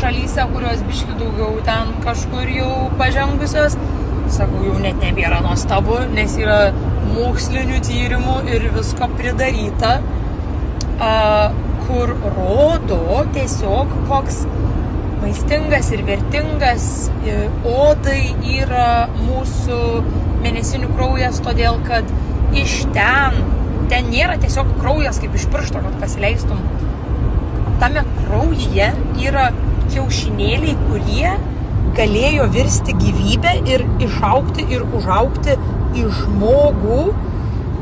šalyse, kurios biški daugiau ten kažkur jau pažengusios. Sakau, jau net nebėra nuostabu, nes yra mokslinių tyrimų ir visko pridaryta, kur rodo tiesiog koks maistingas ir vertingas odai yra mūsų mėnesinių kraujas, todėl kad iš ten nėra tiesiog kraujas kaip iš piršto, kad pasileistum. Tame kraujyje yra kiaušinėliai, kurie galėjo virsti gyvybę ir išaugti ir užaugti į žmogų.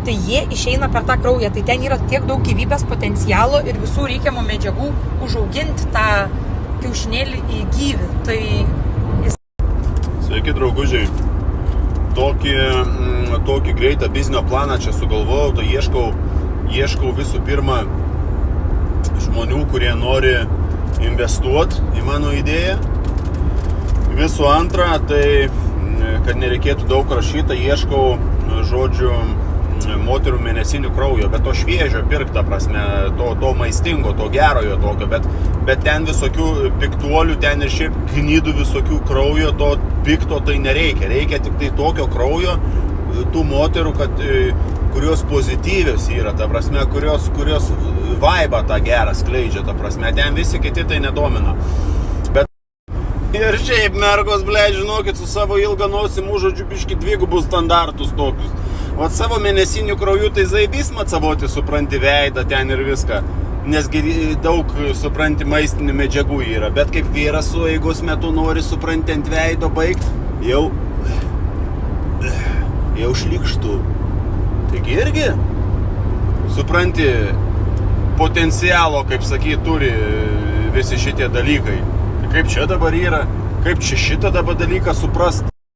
Tai jie išeina per tą kraują. Tai ten yra tiek daug gyvybės potencialo ir visų reikiamų medžiagų užauginti tą kiaušinėlį į gyvį. Tai Sveiki, draugužiai. Tokį greitą biznio planą čia sugalvojau, tai ieškau visų pirma žmonių, kurie nori investuoti į mano idėją. Visų antra, tai kad nereikėtų daug rašyti, ieškau, žodžiu, moterų mėnesinių kraujo, bet to šviežio pirktą prasme, to maistingo, to gerojo tokio, bet ten visokių piktuolių, ten ir šiaip gnydų visokių kraujo, to pikto tai nereikia. Reikia tik tai tokio kraujo, tų moterų, kurios pozityvios yra, ta prasme, kurios vaibą tą gerą skleidžia, ta prasme, ten visi kiti tai nedomina. Ir šiaip mergos, žinokit, su savo ilgą nosimų, žodžiu, biški dvigubus standartus tokius. Vat savo mėnesinių kraujų tai zaibys macavoti, supranti, veidą ten ir viską. Nesgi daug, supranti, maistinių medžiagų yra. Bet kaip vyras su eigos metu nori, supranti, ant veido baigti, jau šlykštų. Taigi irgi, supranti, potencialo, kaip sakyt, turi visi šitie dalykai. Kaip čia dabar yra, kaip čia šitą dabar dalyką suprast,